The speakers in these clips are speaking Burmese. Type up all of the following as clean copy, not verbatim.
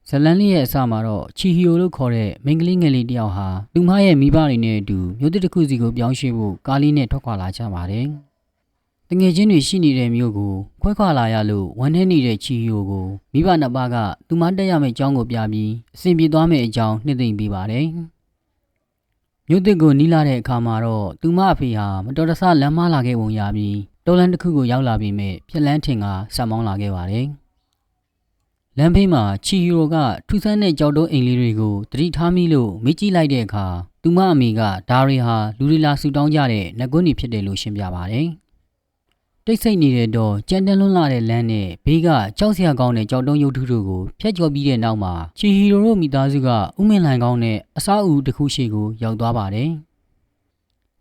ဇလန်လေးရဲ့အစမှာတော့ချီဟီယိုလို့ခေါ်တဲ့မိန်းကလေးငယ်လေးတယောက်ဟာသူမရဲ့မိဘတွေနဲ့အတူမြို့တစ်ခုစီကိုပြောင်းရွှေ့ဖို့ကားလေးနဲ့ထွက်ခွာလာကြပါတယ်။တငယ်ချင်းတွေရှိနေတဲ့မြို့ကိုခွဲခွာလာရလို့ဝမ်းနည်းနေတဲ့ချီဟီယိုကိုမိဘနှစ်ပါးကသူမတက်ရမယ့်အကြောင်းကိုပြပြီးအဆင်ပြေသွားမယ့်အကြောင်းနှစ်သိမ့်ပေးပါတယ်။မြို့တစ်ကိုနီးလာတဲ့အခါမှာတော့သူမအဖေဟာမတော်တဆလမ်းမလာခဲ့ပုံရပြီးတော်လန်တစ်ခုကိုရောက်လာပြီးမြပြက်လန်းထင်ကဆက်မောင်းလာခဲ့ပါတယ်။လမ်းဘေးမှာချီဟီယိုကထူးဆန်းတဲ့ကြောက်တုံးအိမ်လေးတွေကိုတတိထားမိလို့မေ့ကြည့်လိုက်တဲ့အခါသူမအမေကဒါရီဟာလူတွေလာဆူတောင်းကြတဲ့နဂွန်းကြီးဖြစ်တယ်လို့ရှင်းပြပါတယ်။တိတ်ဆိတ်နေတဲ့တော့ကြမ်းတမ်းလွန်းလာတဲ့လမ်းနဲ့ဘေးကကြောက်စရာကောင်းတဲ့ကြောက်တုံးရုပ်ထုတို့ကိုဖျက်ကျော်ပြီးတဲ့နောက်မှာချီဟီယိုတို့မိသားစုကဥမင်လှိုင်ကောင်းနဲ့အစားအဦးတစ်ခုရှိကိုရောက်သွားပါတယ်။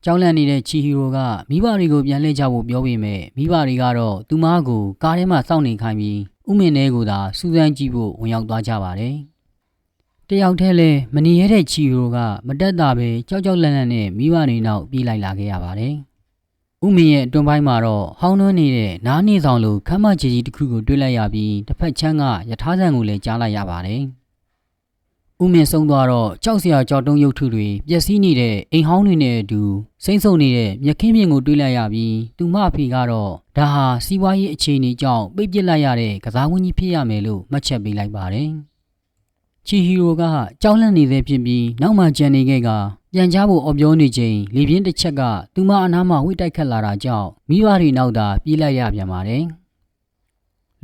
ကြောက်လန့်နေတဲ့ချီဟီယိုကမိဘတွေကိုပြန်လှည့်ကြဖို့ပြောပေမဲ့မိဘတွေကတော့သူမကိုကားထဲမှာစောင့်နေခိုင်းပြီးဥမင်ထဲကိုသာစူးစမ်းကြည့်ဖို့ဝင်ရောက်သွားကြပါတယ်။တယောက်တည်းလဲမနေရတဲ့ချီဟီယိုကမတက်တာပဲကြောက်လန့်နဲ့မိဘတွေနောက်ပြေးလိုက်လာခဲ့ရပါတယ်။ဥမင်ရဲ့အတွင်းပိုင်းမှာတော့ဟောင်းနှွမ်းနေတဲ့နားနေဆောင်လိုခမ်းမကြီးတစ်ခုကိုတွေ့လိုက်ရပြီးတစ်ဖက်ချမ်းကယထာဆန်ကိုလည်းကြားလိုက်ရပါတယ်။ဥမင်ဆုံးသွားတော့ကြောက်စရာကြောက်တုံးရုပ်ထုတွေပျက်စီးနေတဲ့အိမ်ဟောင်းတွေနဲ့အတူစိမ့်ဆုံနေတဲ့မြက်ခင်းပြင်ကိုတွေ့လိုက်ရပြီးသူမအဖေကတော့ဒါဟာစီးပွားရေးအခြေအနေကြောင့်ပိတ်ပစ်လိုက်ရတဲ့ကစားဝင်းကြီးဖြစ်ရမယ်လို့မှတ်ချက်ပေးလိုက်ပါတယ်။ချီဟီယိုကကြောက်လန့်နေသေးဖြစ်ပြီးနောက်မှကြံနေခဲ့ကပြန်ချဖို့အော်ပြောနေချိန်လေပြင်းတစ်ချက်ကသူမအနားမှာဝိတိုက်ခတ်လာတာကြောင့်မိဘတွေနောက်သာပြေးလိုက်ရပြန်ပါတယ်။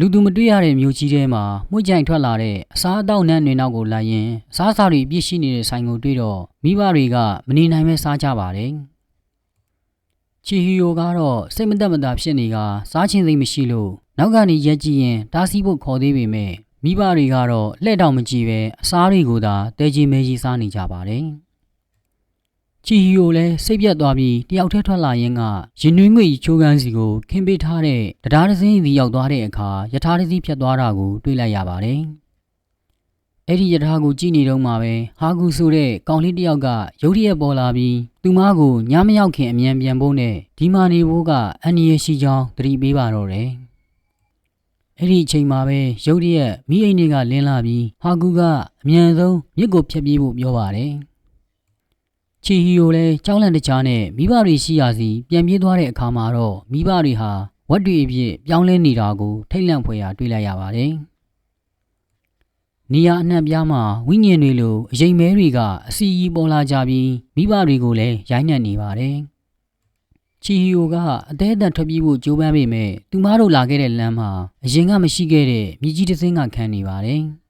လူသူမတွေ့ရတဲ့မြို့ကြီးထဲမှာမှုကြိုင်ထွက်လာတဲ့အစားအသောက်နှမ်းတွေနောက်ကိုလိုက်ရင်အစားအစာတွေပြည့်ရှိနေတဲ့ဆိုင်ကိုတွေ့တော့မိဘတွေကမနေနိုင်ပဲစားကြပါတယ်။ချီဟီယိုကတော့စိတ်မသက်မသာဖြစ်နေကစားချင်စိတ်မရှိလို့နောက်ကနေရက်ကြည့်ရင်တားဆီးဖို့ခေါ်သေးပေမဲ့မိဘတွေကတော့လှဲ့တောင်မကြည့်ပဲအစားတွေကိုသာတဲကြီးမဲကြီးစားနေကြပါတယ်။ချီဟီယိုလည်းစိတ်ပြတ်သွားပြီးတယောက်တည်းထွက်လာရင်းကရင်နှွေးငွေချိုးကန်းစီကိုခင်းပေးထားတဲ့တရားတစ်စင်းစီရောက်သွားတဲ့အခါယထာတစ်စီးဖြတ်သွားတာကိုတွေ့လိုက်ရပါတယ်။အဲ့ဒီယထာကိုကြည့်နေတော့မှပဲဟာကူဆိုတဲ့ကောင်လေးတယောက်ကရုတ်တရက်ပေါ်လာပြီးသူမကိုညမရောက်ခင်အမြန်ပြန်ဖို့နဲ့ဒီမာနေဖို့ကအန်ရရှိကြောင်းသတိပေးပါတော့တယ်။အဲ့ဒီအချိန်မှာပဲရုတ်တရက်မိအိမ်တွေကလင်းလာပြီးဟာကူကအမြန်ဆုံးမြစ်ကိုဖျက်ပြေးဖို့ပြောပါတယ်။ချီဟီယိုလည်းကြောက်လန့်တကြားနဲ့မိဘတွေရှိရာစီပြန်ပြေးသွားတဲ့အခါမှာတော့မိဘတွေဟာဝတ်တွေအဖြစ်ပြောင်းလဲနေတာကိုထိတ်လန့်ဖွယ်ရာတွေ့လိုက်ရပါတယ်။နေရာအနှံ့ပြားမှာဝိညာဉ်တွေလိုအယိမ်မဲတွေကအစီအီပေါ်လာကြပြီးမိဘတွေကိုလည်းရိုက်နှက်နေပါတယ်။ချီဟီယိုကအသေးအတန်ထွက်ပြေးဖို့ကြိုးပမ်းပေမဲ့သူမတို့လာခဲ့တဲ့လမ်းမှာအရင်ကမရှိခဲ့တဲ့မြကြီးတစ်စင်းကခန်းနေပါတယ်။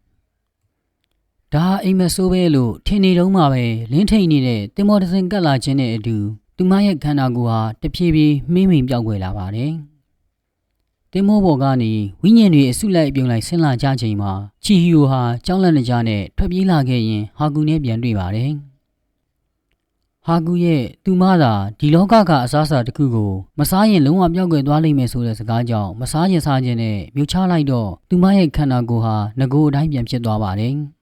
ဒါအိမ်မဆိုးပဲလို့ထင်နေတော့မှပဲလင်းထိန်နေတဲ့တင်မော်တစင်ကတ်လာခြင်းနဲ့အတူသူမရဲ့ခန္ဓာကိုယ်ဟာတဖြည်းဖြည်းမှိမ့်မှိန်ပြောက်ွယ်လာပါတယ်။တင်မော်ဘော်ကနေဝိညာဉ်တွေအစုလိုက်ပြုံလိုက်ဆင်းလာကြချိန်မှာချီဟီယိုဟာကြောက်လန့်နေကြနဲ့ထွက်ပြေးလာခဲ့ရင်ဟာကူနဲ့ပြန်တွေ့ပါတယ်။ဟာကူရဲ့သူမသာဒီလောကကအစားအစာတစ်ခုကိုမစားရင်လုံးဝပျောက်ကွယ်သွားလိမ့်မယ်ဆိုတဲ့စကားကြောင့်မစားရင်စားခြင်းနဲ့မြုပ်ချလိုက်တော့သူမရဲ့ခန္ဓာကိုယ်ဟာငကိုအတိုင်းပြန်ဖြစ်သွားပါတယ်။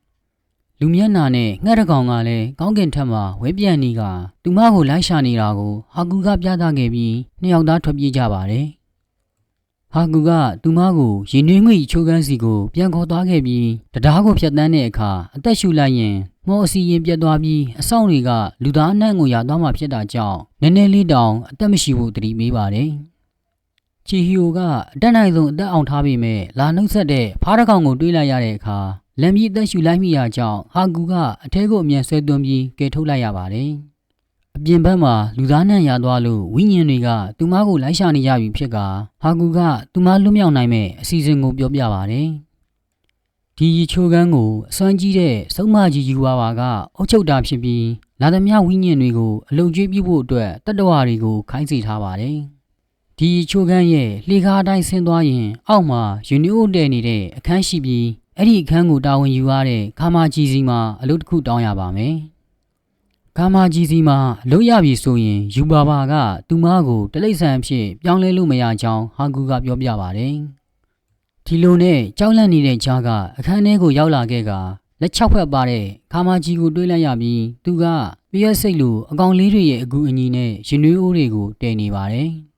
လူမျက်နှာနဲ့ငှက်တကောင်ကလည်းကောင်းကင်ထက်မှဝဲပြန်နေကသူမကိုလိုက်ရှာနေတာကိုဟာကူကပြသခဲ့ပြီးနှစ်ယောက်သားထွက်ပြေးကြပါတယ်။ဟာကူကသူမကိုရင်နှွေးငွေချိုးကန်းစီကိုပြန်ခေါ်သွားခဲ့ပြီးတရားကိုဖျက်ဆီးတဲ့အခါအသက်ရှူလိုက်ရင်မော်အစီရင်ပြတ်သွားပြီးအဆောင်တွေကလူသားအနှံ့ကိုရသွားမှဖြစ်တာကြောင့်နည်းနည်းလေးတောင်အသက်မရှိဖို့တတိမေးပါတယ်။ချီဟီယိုကအတက်နိုင်ဆုံးအသက်အောင်ထားပေမဲ့လာနှုတ်ဆက်တဲ့ဖားတကောင်ကိုတွေးလိုက်ရတဲ့အခါလမ်းကြီးအသက်ရှူလိုက်မိရာကြောင့်ဟာကူကအထဲကိုအမြန်ဆွဲသွင်းပြီးကယ်ထုတ်လိုက်ရပါတယ်။အပြင်ဘက်မှာလူသားနှံ့ရသွားလို့ဝိညာဉ်တွေကသူမကိုလိုက်ရှာနေကြပြီဖြစ်ကဟာကူကသူမလွတ်မြောက်နိုင်မဲ့အစီအစဉ်ကိုပြောပြပါတယ်။ဒီချိုးကန်းကိုအစွမ်းကြီးတဲ့စုံမကြီးယူပါကအုတ်ချုပ်တာဖြစ်ပြီးလာသမျှဝိညာဉ်တွေကိုအလုံကျွေးပြဖို့အတွက်တတ္တဝါတွေကိုခိုင်းစေထားပါတယ်။ဒီချိုးကန်းရဲ့လှေကားအတိုင်းဆင်းသွားရင်အောက်မှာယူနီအိုတဲနေတဲ့အခန်းရှိပြီးအဲ့ဒီအခန်းကိုတာဝန်ယူရတဲ့ခါမာကြီးစီမှာအလုပ်တစ်ခုတောင်းရပါမယ်။ခါမာကြီးစီမှာအလုပ်ရပြီဆိုရင်ယူပါပါကသူမကိုတလိမ့်ဆန်အဖြစ်ပြောင်းလဲလို့မရကြောင်းဟာကူကပြောပြပါတယ်။ဒီလိုနဲ့ကြောက်လန့်နေတဲ့ကြားကအခန်းထဲကိုရောက်လာခဲ့ကလက်၆ဖက်ပါတဲ့ခါမာကြီးကိုတွေးလိုက်ရပြီးသူကပြည့်စိတ်လိုအကောင်လေးတွေရဲ့အကူအညီနဲ့ရင်နွေးအိုးတွေကိုတည်နေပါတယ်။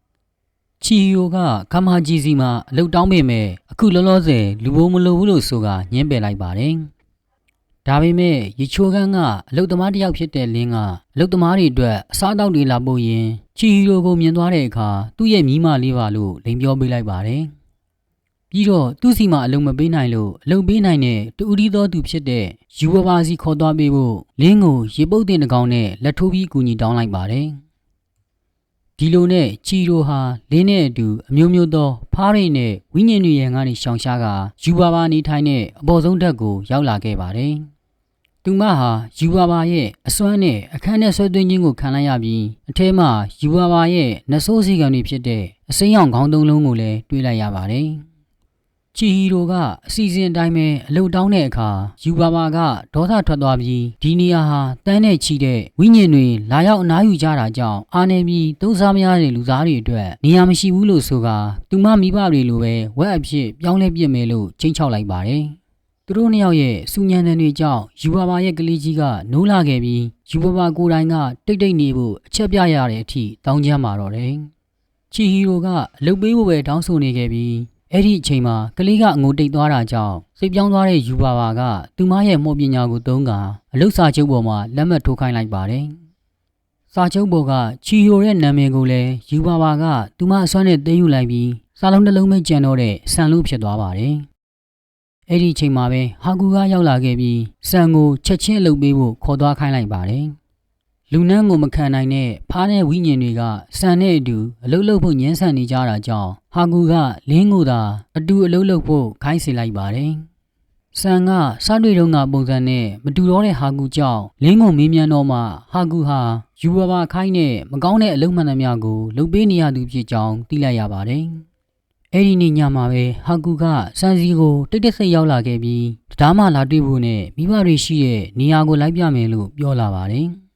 ချီဟီယိုကခမာကြီးစီမှာအလုတ်တောင်းပေမဲ့အခုလောလောဆယ်လူဘိုးမလိုဘူးလို့ဆိုကညင်းပယ်လိုက်ပါတယ် ဒါပေမဲ့ရေချိုးခန်းကအလုတ်သမားတစ်ယောက်ဖြစ်တဲ့လင်းကအလုတ်သမားတွေအတွက်အစားအသောက်တွေလာပို့ရင်ချီဟီရိုကိုမြင်သွားတဲ့အခါသူ့ရဲ့မိမလေးပါလို့လိန်ပြောပေးလိုက်ပါတယ်ပြီးတော့သူ့စီမှာအလုံမပေးနိုင်လို့အလုံပေးနိုင်တဲ့တူဦးသောသူဖြစ်တဲ့ယူဝဘာစီခေါ်သွားပေးဖို့လင်းကိုရေပုတ်တင်တကောင်နဲ့လက်ထိုးပြီးကူညီတောင်းလိုက်ပါတယ်ဒီလိုနဲ့ချီရိုဟာလင်းနဲ့အတူအမျိုးမျိုးသောဖားရိနဲ့ဝိညာဉ်တွေရဲ့ငါးနေရှောင်ရှားကယူဘာဘာနေထိုင်တဲ့အပေါ်ဆုံးဓာတ်ကိုရောက်လာခဲ့ပါတယ်သူမဟာယူဘာဘာရဲ့အစွမ်းနဲ့အခန်းနဲ့ဆွဲသွင်းခြင်းကိုခံလိုက်ရပြီးအထဲမှာယူဘာဘာရဲ့နဆိုးစီကံတွေဖြစ်တဲ့အစိမ်းရောင်ခေါင်းသုံးလုံးကိုလည်းတွေ့လိုက်ရပါတယ်ချီဟီရိုကအစီအစဉ်အတိုင်းပဲအလုတ်တောင်းတဲ့အခါယူဘာဘာကဒေါသထွက်သွားပြီးဒီနေရာဟာတန်းနဲ့ချီတဲ့ဝိညာဉ်တွေလာရောက်အနားယူကြတာကြောင့်အာနေပြီးသုံးစားမရတဲ့လူသားတွေအတွက်နေရာမရှိဘူးလို့ဆိုကသူမမိဘတွေလိုပဲဝက်အဖြစ်ပြောင်းလဲပြစ်မယ်လို့ချိန်ချောက်လိုက်ပါတယ်သူတို့နှစ်ယောက်ရဲ့စူညံတဲ့တွေကြောင့်ယူဘာဘာရဲ့ကလေးကြီးကနိုးလာခဲ့ပြီးယူဘာဘာကိုယ်တိုင်ကတိတ်တိတ်နေဖို့အချက်ပြရတဲ့အထိတောင်းကြမ်းမာတော့တယ်ချီဟီရိုကအလုတ်ပေးဖို့ပဲတောင်းဆိုနေခဲ့ပြီးအဲ့ဒီအချိန်မှာကလေးကအငိုတိတ်သွားတာကြောင့်စိတ်ပြောင်းသွားတဲ့ယူဘာဘာကသူမရဲ့မော်ပညာကိုသုံးကအလုတ်စာချုပ်ပေါ်မှာလက်မှတ်ထိုးခိုင်းလိုက်ပါတယ်။စာချုပ်ပေါ်ကချီဟီရိုရဲ့နာမည်ကိုလည်းယူဘာဘာကသူမအစွမ်းနဲ့သိမ်းယူလိုက်ပြီးစာလုံးတစ်လုံးပဲကျန်တော့တဲ့ဆန်လို့ဖြစ်သွားပါတယ်။အဲ့ဒီအချိန်မှာပဲဟာကူကရောက်လာခဲ့ပြီးဆန်ကိုချက်ချင်းအလုပ်ပေးဖို့ခေါ်သွားခိုင်းလိုက်ပါတယ်။လူနှန်းကိုမခံနိုင်တဲ့ဖားတဲ့ဝိညာဉ်တွေကဆန်နဲ့အတူအလုတ်လုပ်ဖို့ညှင်းဆန်နေကြတာကြောင့်ဟာကူကလင်းကိုသာအတူအလုတ်လုပ်ဖို့ခိုင်းစေလိုက်ပါတယ်။ဆန်ကစားတွေ့တုန်းကပုံစံနဲ့မတူတော့တဲ့ဟာကူကြောင့်လင်းကိုမေးမြန်းတော့မှဟာကူဟာယူဘာဘာခိုင်းတဲ့မကောင်းတဲ့အလုပ်မှန်သမျှကိုလုပ်ပေးနေရသူဖြစ်ကြောင်းသိလိုက်ရပါတယ်။အဲ့ဒီနေ့ညမှာပဲဟာကူကဆန်စီကိုတိတ်တိတ်ဆိတ်ရောက်လာခဲ့ပြီးတရားမှလာတွေ့ဖို့နဲ့မိဘတွေရှိတဲ့နေရာကိုလိုက်ပြမယ်လို့ပြောလာပါတယ်။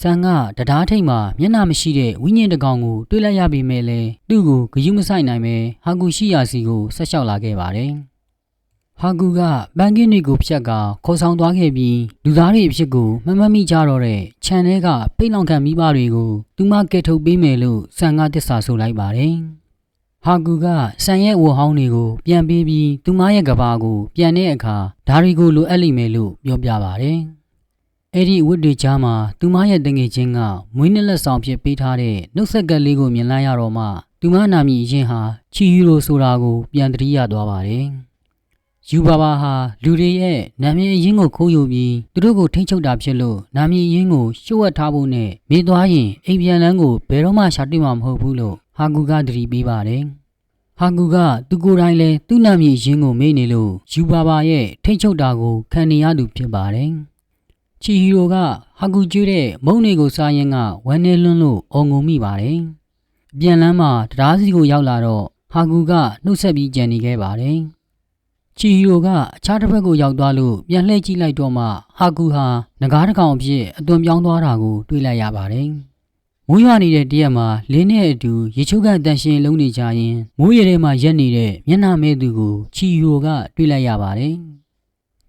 ဆန်ကတရားထိတ်မှာမျက်နှာမရှိတဲ့ဝိညာဉ်တစ်ကောင်ကိုတွေ့လိုက်ရပေမဲ့လည်းသူ့ကိုဂရုမစိုက်နိုင်ပဲဟာကူရှိရာစီကိုဆက်လျှောက်လာခဲ့ပါတယ်။ဟာကူကပန်းကင်းတွေကိုဖြတ်ကာခေါ်ဆောင်သွားခဲ့ပြီးလူသားတွေအဖြစ်ကိုမမှတ်မိကြတော့တဲ့ခြံထဲကပိတ်လောင်ခံမိဘတွေကိုသူမကဲထုတ်ပေးမယ်လို့ဆန်ကတစ္ဆာဆိုလိုက်ပါတယ်။ဟာကူကဆန်ရဲ့ဝဟောင်းတွေကိုပြန်ပေးပြီးသူမရဲ့ကဘာကိုပြန်တဲ့အခါဓာရီကိုလိုအပ်လိမ့်မယ်လို့ပြောပြပါတယ်။အဲ့ဒီဝတ်တွေကြားမှာသူမရဲ့တငယ်ချင်းကမွေးနေ့လက်ဆောင်ဖြစ်ပေးထားတဲ့နှုတ်ဆက်ကလေးကိုမြင်လိုက်ရတော့မှသူမနာမည်အရင်ဟာချီဟီရိုဆိုတာကိုပြန်သတိရသွားပါတယ်။ယူဘာဘာဟာလူတွေရဲ့နာမည်အရင်ကိုခိုးယူပြီးသူတို့ကိုထိန်းချုပ်တာဖြစ်လို့နာမည်အရင်ကိုရှုပ်ဝတ်ထားဖို့နဲ့မေးသွားရင်အိမ်ပြန်လန်းကိုဘယ်တော့မှရှာတွေ့မှာမဟုတ်ဘူးလို့ဟာကူကသတိပေးပါတယ်။ဟာကူကသူကိုယ်တိုင်လည်းသူ့နာမည်အရင်ကိုမေးနေလို့ယူဘာဘာရဲ့ထိန်းချုပ်တာကိုခံနေရသူဖြစ်ပါတယ်။ချီဟီရိုကဟာကူကျွေးတဲ့မုံတွေကိုစားရင်ကဝမ်းနေလွန်းလို့အော်ငုံမိပါတယ်။ပြန်လန်းမှာတရားစီကိုရောက်လာတော့ဟာကူကနှုတ်ဆက်ပြီးကြံနေခဲ့ပါတယ်။ချီဟီရိုကအခြားတစ်ဖက်ကိုရောက်သွားလို့ပြန်လှည့်ကြည့်လိုက်တော့မှဟာကူဟာငကားတစ်ကောင်အဖြစ်အသွင်ပြောင်းသွားတာကိုတွေ့လိုက်ရပါတယ်။မိုးရွာနေတဲ့တရက်မှာလင်းနဲ့အတူရေချိုးကန်တန်ရှင်လုံးနေကြရင်မိုးရေထဲမှာရက်နေတဲ့မျက်နှာမဲသူကိုချီဟီရိုကတွေ့လိုက်ရပါတယ်။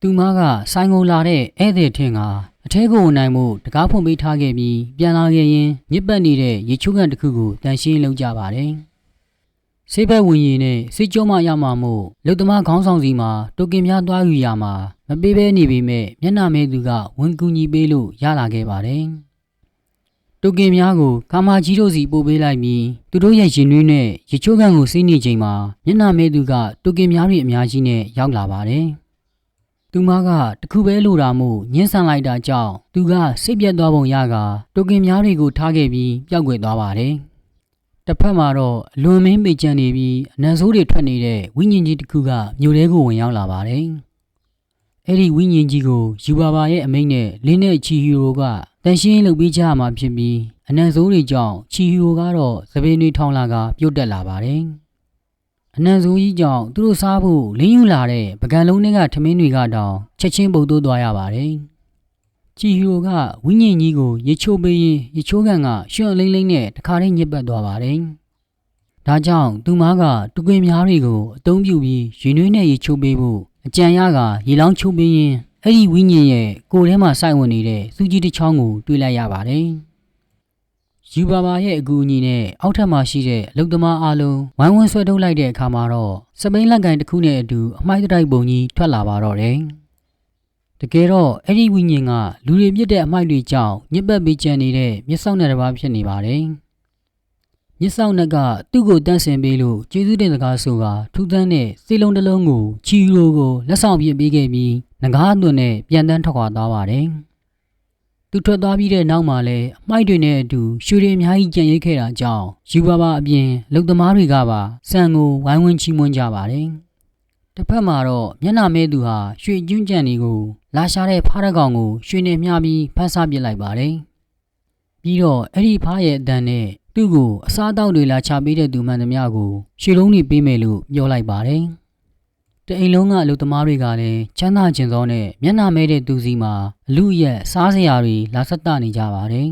သူမကဆိုင်ကိုလာတဲ့ဧည့်သည်ထင်ကအထဲကိုဝင်နိုင်မှုတကားဖွင့်ပေးထားခဲ့ပြီးပြန်လာခဲ့ရင်ညစ်ပတ်နေတဲ့ရေချိုးကန်တစ်ခုကိုတန်ရှင်းလုပ်ကြပါတယ်။ဆေးဘက်ဝင်ရင်နဲ့စိတ်ကြောမှရမှာမို့လူသမားခေါင်းဆောင်စီမှာတိုကင်များသွားယူရမှာမပေးဘဲနေပေမဲ့မျက်နှာမဲသူကဝန်ကူညီပေးလို့ရလာခဲ့ပါတယ်။တိုကင်များကိုကာမာကြီးတို့စီပို့ပေးလိုက်ပြီးသူတို့ရဲ့ရင်နှွေးနဲ့ရေချိုးကန်ကိုစီးနေချိန်မှာမျက်နှာမဲသူကတိုကင်များတွေအများကြီးနဲ့ရောက်လာပါတယ်။သူမကတခုပဲလိုတာမို့ညှင်းဆန်လိုက်တာကြောင့်သူကစိတ်ပြတ်သွားပုံရကတိုကင်များတွေကိုထားခဲ့ပြီးပျောက်ကွယ်သွားပါတယ်။တစ်ဖက်မှာတော့အလွန်မင်းပေကြံနေပြီးအနံဆိုးတွေထွက်နေတဲ့ဝိညာဉ်ကြီးတစ်ခုကမြို့ထဲကိုဝင်ရောက်လာပါတယ်။အဲ့ဒီဝိညာဉ်ကြီးကိုယူဘာဘာရဲ့အမိန့်နဲ့လင်းနဲ့ချီဟီရိုကတန်ရှင်းလုပ်ပေးကြရမှာဖြစ်ပြီးအနံဆိုးတွေကြောင့်ချီဟီရိုကတော့သပင်းတွေထောင်လာကပြုတ်တက်လာပါတယ်။အနံဆိုးကြီးကြောင့်သူတို့စားဖို့လင်းယူလာတဲ့ပကံလုံးတွေကထမင်းတွေကတောင်ချက်ချင်းပုတ်တိုးသွားရပါတယ်။ချီဟီရိုကဝိညာဉ်ကြီးကိုရေချိုးပေးရင်ရေချိုးကန်ကရွှွန့်လိမ့်လိမ့်နဲ့တခါတည်းညစ်ပတ်သွားပါတယ်။ဒါကြောင့်သူမကတူကွင်များတွေကိုအသုံးပြုပြီးရင်နှွေးနဲ့ရေချိုးပေးဖို့အကြံရကရေလောင်းချိုးပေးရင်အဲ့ဒီဝိညာဉ်ရဲ့ကိုယ်ထဲမှာစိုက်ဝင်နေတဲ့စူးကြီးတစ်ချောင်းကိုတွေ့လိုက်ရပါတယ်။ယူဘာဘာရဲ့အကူအညီနဲ့အောက်ထပ်မှာရှိတဲ့အလုတ်သမားအားလုံးဝိုင်းဝန်းဆွဲထုတ်လိုက်တဲ့အခါမှာတော့စပိန်လက်ကန်တစ်ခုနဲ့အတူအမိုက်တိုက်ပုံကြီးထွက်လာပါတော့တယ်။ တကယ်တော့အဲ့ဒီဝိညာဉ်ကလူတွေပြစ်တဲ့အမိုက်တွေကြောင့်ညစ်ပတ်ပေးကြနေတဲ့မျက်စောင်းနဲ့တစ်ပါးဖြစ်နေပါတယ်မျက်စောင်းနဲ့ကသူ့ကိုတန့်စင်ပေးလို့ကျေးဇူးတင်စကားဆိုကထူးဆန်းတဲ့စေလုံးတစ်လုံးကိုချီရိုကိုလက်ဆောင်ပြပေးခဲ့ပြီးငကားအသွင်နဲ့ပြန်တန်းထွက်ခွာသွားပါတယ်သူထွက်သွားပြီးတဲ့နောက်မှာလည်းအမိုက်တွေနဲ့အတူရွှေတွေအများကြီးကြံ့ရိတ်ခဲ့တာကြောင့်ယူပါပါအပြင်လူသမားတွေကပါဆန်ကိုဝိုင်းဝန်းချီးမွမ်းကြပါတယ်တစ်ဖက်မှာတော့မျက်နှာမဲသူဟာရွှေကျွန်းကြံတွေကိုလာရှာတဲ့ဖားတစ်ကောင်ကိုရွှေနဲ့မျှပြီးဖမ်းဆပစ်လိုက်ပါတယ်ပြီးတော့အဲ့ဒီဖားရဲ့အတန်နဲ့သူ့ကိုအစားအသောက်တွေလာချပေးတဲ့သူမှန်သမျှကိုရွှေလုံးတွေပေးမယ်လို့ပြောလိုက်ပါတယ်တအိမ်လုံးကအလုပ်သမားတွေကလည်းချမ်းသာခြင်းသောနဲ့မျက်နှာမဲတဲ့သူစီမှာအလူရက်စားစရာတွေလာဆက်တနေကြပါတယ်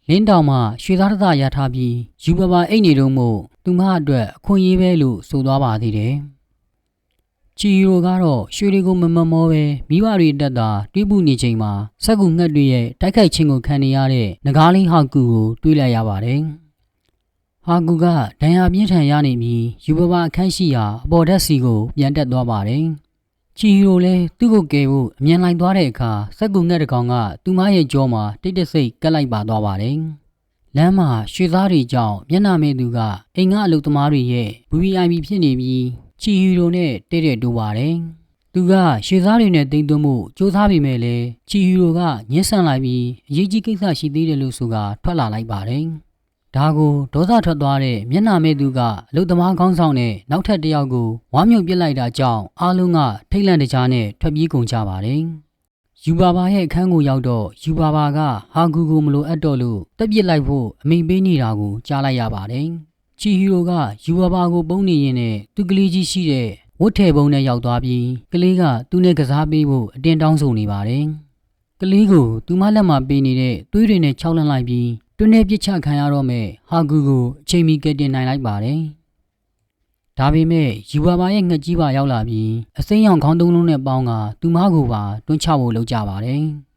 လင်းတောင်မှရွှေသားတစ်သားရထားပြီးယူပါပါအိတ်နေတော့မို့သူမအတွက်အခွင့်အရေးပဲလို့ဆိုသွားပါသေးတယ်ချီရိုကတော့ရွှေတွေကိုမမောပဲမိဘတွေတက်တာတွေးပူနေချိန်မှာစက်ကူငှက်တွေရဲ့တိုက်ခိုက်ခြင်းကိုခံနေရတဲ့နဂါးလင်းဟာကူကိုတွေးလိုက်ရပါတယ်။ဟာကူကဒဏ်ရာပြင်းထန်ရနေပြီးယူပါပါအခန်းရှိရာအပေါ်ဓာတ်စီကိုပြန်တက်သွားပါတယ်။ချီရိုလည်းသူ့ကိုကယ်ဖို့အမြန်လိုက်သွားတဲ့အခါစက်ကူငှက်တစ်ကောင်ကသူမရဲ့ကြောမှာတိတ်တဆိတ်ကတ်လိုက်ပါသွားပါတယ်။လမ်းမှာရွှေသားတွေကြောင့်မျက်နှာမဲသူကအိမ်ကအလုပ်သမားတွေရဲ့ VIP ဖြစ်နေပြီးချီရိုနဲ့တဲ့တဲ့တိုးပါတယ်။သူကရွှေသားတွေနဲ့တိမ်သွင်းမှုစူးစမ်းပြီးမဲ့လေချီရိုကညှင်းဆန်လိုက်ပြီးအရေးကြီးကိစ္စရှိသေးတယ်လို့ဆိုကထွက်လာလိုက်ပါတယ်။ဒါကိုဒေါသထွက်သွားတဲ့မျက်နှာမဲသူကအလုပ်သမားခေါင်းဆောင်နဲ့နောက်ထပ်တစ်ယောက်ကိုဝါမြုပ်ပစ်လိုက်တာကြောင့်အားလုံးကထိတ်လန့်တကြားနဲ့ထွက်ပြေးကုန်ကြပါတယ်။ယူပါပါရဲ့အခန်းကိုရောက်တော့ယူပါပါကဟာဂူကိုမလိုအပ်တော့လို့တက်ပစ်လိုက်ဖို့အမိန်ပေးနေတာကိုကြားလိုက်ရပါတယ်။ချီဟီရိုကယူပါပါကိုပုံနေရင်းနဲ့သူကလေးကြီးရှိတဲ့ဝတ်ထည်ပုံနဲ့ရောက်သွားပြီးကလေးကသူ့နဲ့ကစားပေးဖို့အတင်းတောင်းဆိုနေပါတယ်။ကလေးကိုသူမလက်မှာပေးနေတဲ့သွေးတွေနဲ့ခြောက်လှန့်လိုက်ပြီးတွင်းထဲပြစ်ချခံရတော့မဲ့ဟာဂူကိုအချိန်မီကယ်တင်နိုင်လိုက်ပါတယ်။ဒါပေမဲ့ယူပါပါရဲ့ငှက်ကြီးပါရောက်လာပြီးအစိမ်းရောင်ခေါင်းသုံးလုံးနဲ့ပေါင်းကသူမကိုပါတွန်းချဖို့လုပ်ကြပါတယ်။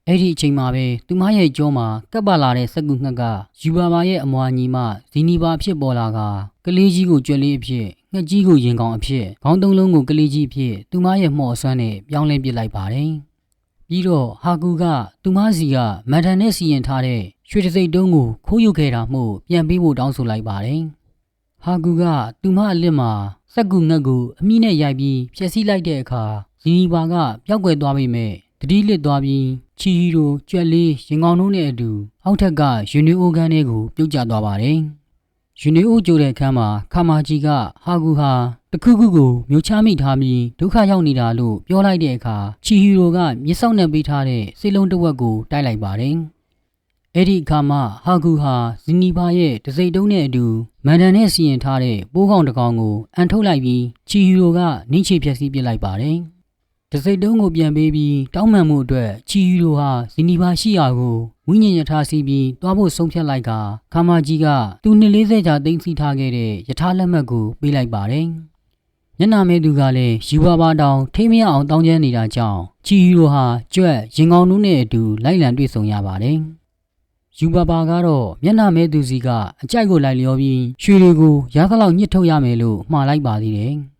အဲ့ဒီအချိန်မှာပဲသူမရဲ့ကြောမှာကပ်ပါလာတဲ့စက်ကူငှက်ကယူပါပါရဲ့အမွာညီမဇီနီပါဖြစ်ပေါ်လာကလေးကြီးကိုကြွက်လေးအဖြစ်ငှက်ကြီးကိုရင်ကောင်အဖြစ်ခေါင်းသုံးလုံးကိုကလေးကြီးအဖြစ်သူမရဲ့မှော်ဆွမ်းနဲ့ပြောင်းလဲပစ်လိုက်ပါတယ်။ပြီးတော့ဟာကူကသူမစီကမန်ထန်နဲ့စီရင်ထားတဲ့ရွှေတစိမ့်တုံးကိုခိုးယူခဲ့တာမို့ပြန်ပေးဖို့တောင်းဆိုလိုက်ပါတယ်။ဟာကူကသူမအလစ်မှာစက်ကူငှက်ကိုအမိနဲ့ရိုက်ပြီးဖျက်ဆီးလိုက်တဲ့အခါဇီနီပါကပျောက်ကွယ်သွားပေမဲ့တတိလစ်သွားပြီးချီဟီရိုကြွက်လေးရင်ကောင်တို့နဲ့အတူအောက်ထက်ကယူနီအိုကန်တွေကိုပြုတ်ကျသွားပါတယ်။ယူနီအိုကျိုးတဲ့အခန်းမှာခါမာဂျီကဟာကူဟာတခုခုကိုမျိုးချမိထားပြီးဒုက္ခရောက်နေတာလို့ပြောလိုက်တဲ့အခါချီဟီရိုကမျက်စောက်နဲ့ပေးထားတဲ့စေလုံးတစ်ဝက်ကိုတိုက်လိုက်ပါတယ်။အဲ့ဒီအခါမှာဟာကူဟာဇီနီဘာရဲ့တစိမ့်တုံးနဲ့အတူမန်ဒန်နဲ့စီရင်ထားတဲ့ပိုးကောင်တစ်ကောင်ကိုအန်ထုတ်လိုက်ပြီးချီဟီရိုကနင်းချေဖျက်ဆီးပစ်လိုက်ပါတယ်။တစိမ့်တုံးကိုပြန်ပေးပြီးတောင်းပန်မှုအတွက်ချီဟီရိုဟာဇီနီဘာရှိရာကိုဝိညာဉ်ယထာစီးပြီးတွားဖို့ဆုံးဖြတ်လိုက်ကခါမာဂျီကသူ240ကြာသိမ်းဆည်းထားခဲ့တဲ့ယထာလက်မှတ်ကိုပေးလိုက်ပါတယ်။မျက်နှာမဲသူကလည်းယူပါပါတောင်ထိမရအောင်တောင်းကျမ်းနေတာကြောင့်ချီဟီရိုဟာကြွက်ရင်ကောင်တို့နဲ့အတူလိုက်လံတွေ့ဆုံရပါတယ်။ယူပါပါကတော့မျက်နှာမဲသူစီကအကြိုက်ကိုလိုက်လျောပြီးရွှေတွေကိုရသလောက်ညှစ်ထုတ်ရမယ်လို့မှားလိုက်ပါသေးတယ်။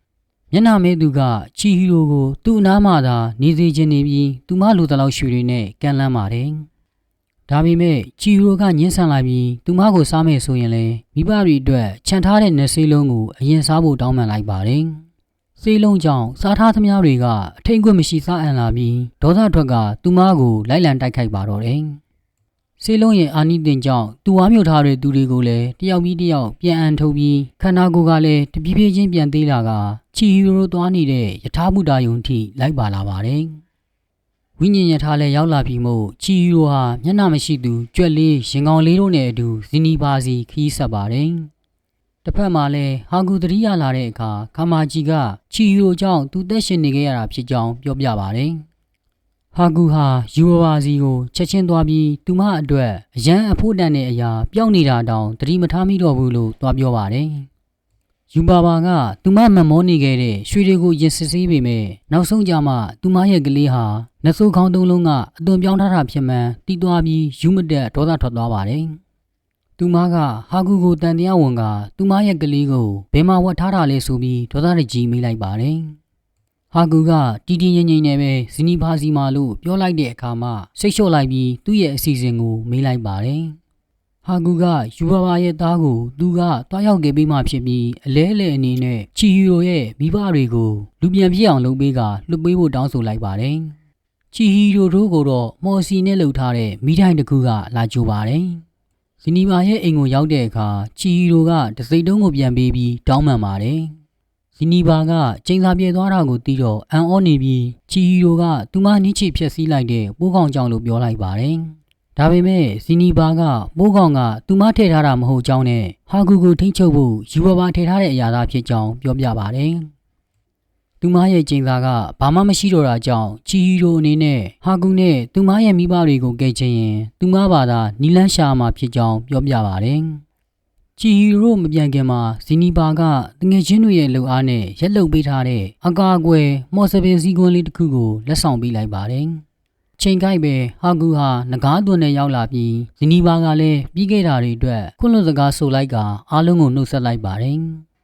မျက်နှာမဲသူကချီဟီရိုကိုသူ့အနားမှာသာနေစေခြင်းနေပြီးသူမလိုတလောက်ရွှေတွေနဲ့ကန်လန်းပါတယ်။ဒါပေမဲ့ချီဟီရိုကညှင်းဆန်လိုက်ပြီးသူမကိုစားမယ်ဆိုရင်လည်းမိဘတွေအတွက်ခြံထားတဲ့နက်ဆေးလုံးကိုအရင်စားဖို့တောင်းပန်လိုက်ပါတယ်။ဆေးလုံးကြောင့်စားထားသမျှတွေကအထိန်ခွင့်မရှိစားအံလာပြီးဒေါသထွက်ကသူမကိုလိုက်လံတိုက်ခိုက်ပါတော့တယ်။ဆေးလုံးရဲ့အာနိသင်ကြောင့်သူဝါမြုပ်ထားတဲ့သူတွေကိုလည်းတယောက်ပြီးတယောက်ပြန်အန်ထုတ်ပြီးခန္ဓာကိုယ်ကလည်းတပြေးပြေးချင်းပြန်သေးလာကချီဟီရိုသွားနေတဲ့ယထာဘုဒ္ဓယုံထိလိုက်ပါလာပါတယ်။ဝိညာဉ်ယထာလည်းရောက်လာပြီးမို့ချီဟီရိုဟာမျက်နှာမရှိသူကြွက်လေးရင်ကောင်လေးတို့နဲ့အတူဇီနီပါစီခီးဆက်ပါတယ်။တစ်ဖက်မှာလည်းဟာဂူတတိယလာတဲ့အခါခါမာဂျီကချီဟီရိုကြောင့်သူသက်ရှင်နေခဲ့ရတာဖြစ်ကြောင်းပြောပြပါတယ်။ဟာဂူဟာယူပါပါစီကိုချက်ချင်းသွားပြီးသူမအတွက်အရန်အဖို့တန်တဲ့အရာပျောက်နေတာတောင်သတိမထားမိတော့ဘူးလို့သွားပြောပါတယ်။ယူပါပါကသူမမမောနေခဲ့တဲ့ရွှေတွေကိုရင်စစ်ဆေးပေမဲ့နောက်ဆုံးကြမှာသူမရဲ့ကလေးဟာနှဆိုးခေါင်းသုံးလုံးကအသွင်ပြောင်းထားတာဖြစ်မှန်တီးသွားပြီးယူမတက်ဒေါသထွက်သွားပါတယ်။သူမကဟာဂူကိုတန်တရားဝန်ကသူမရဲ့ကလေးကိုဘယ်မှာဝတ်ထားတာလဲဆိုပြီးဒေါသတကြီးမေးလိုက်ပါတယ်။ ဟာကူကတီတီငိမ့်ငိမ့်နဲ့ပဲဇီနီဘာစီမာလို့ပြောလိုက်တဲ့အခါမှာစိတ်လျှော့လိုက်ပြီးသူ့ရဲ့အစီအစဉ်ကိုမေးလိုက်ပါတယ်။ဟာကူကယူဘာဘာရဲ့သားကိုသူကတွားရောက်ခဲ့ပြီးမှဖြစ်ပြီးအလဲအလဲအနေနဲ့ချီဟီရိုရဲ့မိဘတွေကိုလူပြန်ပြည့်အောင်လုပ်ပေးကလွတ်ပေးဖို့တောင်းဆိုလိုက်ပါတယ်။ချီဟီရိုတို့ကတော့မော်စီနဲ့လှုပ်ထားတဲ့မိထိုင်တစ်ခုကလာကြိုပါတယ်။ဇီနီဘာရဲ့အိမ်ကိုရောက်တဲ့အခါချီဟီရိုကတစိမ့်တုံးကိုပြန်ပေးပြီးတောင်းပန်ပါတယ်။ဇီနီဘာကချိန်စာပြေသွားတာကိုသိတော့အန်အောနေပြီးချီဟီရိုကသူမနှိချီဖြက်စီးလိုက်တဲ့ပိုးကောင်ကြောင်လို့ပြောလိုက်ပါတယ်။ဒါပေမဲ့ဇီနီဘာကပိုးကောင်ကသူမထည့်ထားတာမဟုတ်ကြောင်းနဲ့ဟာကူကိုထိန်းချုပ်ဖို့ယူဘာဘာထည့်ထားတဲ့အရာသာဖြစ်ကြောင်းပြောပြပါတယ်။သူမရဲ့ချိန်စာကဘာမှမရှိတော့တာကြောင့်ချီဟီရိုအနေနဲ့ဟာကူနဲ့သူမရဲ့မိဘတွေကိုကယ်ချင်ရင်သူမဘာသာနီလန်းရှာမှာဖြစ်ကြောင်းပြောပြပါတယ်။ချီဟီရိုမပြန်ခင်မှာဇီနီဘာကတငယ်ချင်းတွေရဲ့လှုပ်အားနဲ့ရက်လှုပ်ပေးထားတဲ့အကာအကွယ်မော်စပင်စည်းကွန်းလေးတစ်ခုကိုလက်ဆောင်ပေးလိုက်ပါတယ်။ချိန်ကိုက်ပဲဟာကူဟာငကားသွန်နဲ့ရောက်လာပြီးဇီနီဘာကလည်းပြီးခဲ့တာတွေအတွက်ခွန်းလွတ်စကားဆိုလိုက်ကအားလုံးကိုနှုတ်ဆက်လိုက်ပါတယ်။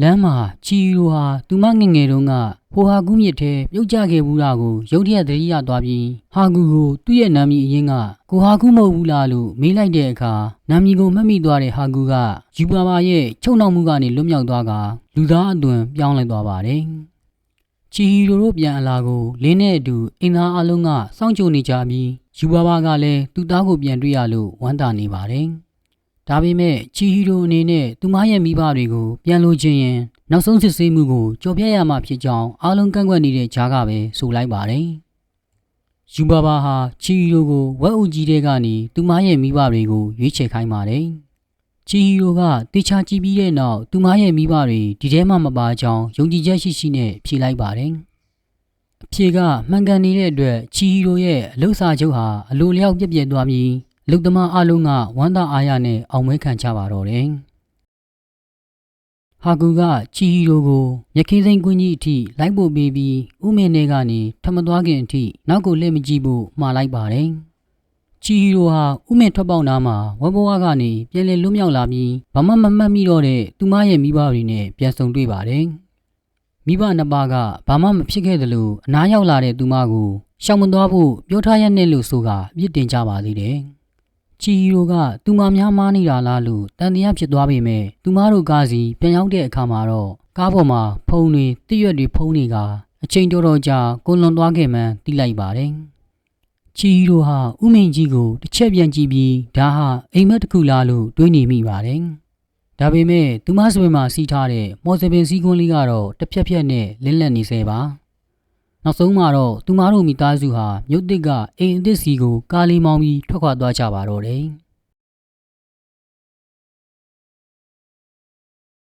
လမ်းမှာချီဟီရိုဟာသူမငယ်ငယ်တုန်းကဟိုဟာကူမြစ်ထဲပြုတ်ကျခဲ့ဘူးတာကိုရုတ်တရက်သတိရသွားပြီးဟာကူကိုသူ့ရဲ့နာမည်အရင်ကကိုဟာကူမဟုတ်ဘူးလားလို့မေးလိုက်တဲ့အခါနာမည်ကိုမှတ်မိသွားတဲ့ဟာကူကယူဘာဘာရဲ့ချုပ်နှောက်မှုကနေလွတ်မြောက်သွားကလူသားအသွင်ပြောင်းလဲသွားပါတယ်။ချီဟီရိုတို့ပြန်အလာကိုလင်းနဲ့အတူအင်သားအလုံးကစောင့်ကြိုနေကြပြီးယူဘာဘာကလည်းသူ့သားကိုပြန်တွေ့ရလို့ဝမ်းသာနေပါတယ်။ဒါပေမဲ့ချီဟီရိုအနေနဲ့သူမရဲ့မိဘတွေကိုပြန်လိုချင်ရင်နောက်ဆုံးစစ်ဆေးမှုကိုကြော်ပြရမှာဖြစ်ကြောင်းအားလုံးကန့်ကွက်နေတဲ့ကြားကပဲဆိုလိုက်ပါတယ်။ယူဘာဘာဟာချီဟီရိုကိုဝက်အူကြီးတဲ့ကနေသူမရဲ့မိဘတွေကိုရွေးချယ်ခိုင်းပါတယ်။ချီဟီရိုကတေချာကြည့်ပြီးတဲ့နောက်သူမရဲ့မိဘတွေဒီထဲမှာမပါကြောင်းယုံကြည်ချက်ရှိရှိနဲ့ဖြေလိုက်ပါတယ်။အဖြေကမှန်ကန်နေတဲ့အတွက်ချီဟီရိုရဲ့အလုစာချုပ်ဟာအလိုလျောက်ပြည့်ပြည့်သွားပြီးလူသမားအလုံးကဝမ်းသာအားရနဲ့အောင်မဲခံကြပါတော့တယ်။ဟာကူကချီဟီရိုကိုရခင်းစိန်ကွင်းကြီးအထိလိုက်ပို့ပေးပြီးဥမင်းတွေကနေထမသွားခင်အထိနောက်ကိုလှည့်မကြည့်ဖို့မှာလိုက်ပါတယ်။ချီဟီရိုဟာဥမင်းထွက်ပေါက်နားမှာဝဘဝကနေပြန်လည်လွတ်မြောက်လာပြီးဘာမှမမှတ်မိတော့တဲ့သူမရဲ့မိဘတွေနဲ့ပြန်ဆုံတွေ့ပါတယ်။မိဘနှစ်ပါးကဘာမှမဖြစ်ခဲ့သလိုအနားရောက်လာတဲ့သူမကိုရှောင်မသွားဖို့ပြောထားရတဲ့လို့ဆိုကအပြစ်တင်ကြပါသေးတယ်။ချီဟီရိုကသူမများမားနေတာလားလို့တန်တရားဖြစ်သွားပေမဲ့သူမတို့ကားစီပြန်ရောက်တဲ့အခါမှာတော့ကားပေါ်မှာဖုံတွေတရွက်တွေဖုံးနေကအချိန်တော်တော်ကြာကိုလွန်သွားခဲ့မှန်းသိလိုက်ပါတယ်။ချီဟီရိုဟာဥမင်းကြီးကိုတစ်ချက်ပြန်ကြည့်ပြီးဒါဟာအိမ်မက်တစ်ခုလားလို့တွေးနေမိပါတယ်။ဒါပေမဲ့သူမစပင်မှာစီးထားတဲ့မော်စပင်စည်းကွန်းလေးကတော့တစ်ဖြက်ဖြက်နဲ့လင်းလက်နေစေပါ။နောက်ဆုံးမှာတော့သူမတို့မိသားစုဟာမြို့သစ်ကအိမ်အသစ်စီကိုကားလေးမောင်းပြီးထွက်ခွာသွားကြပါတော့တယ်။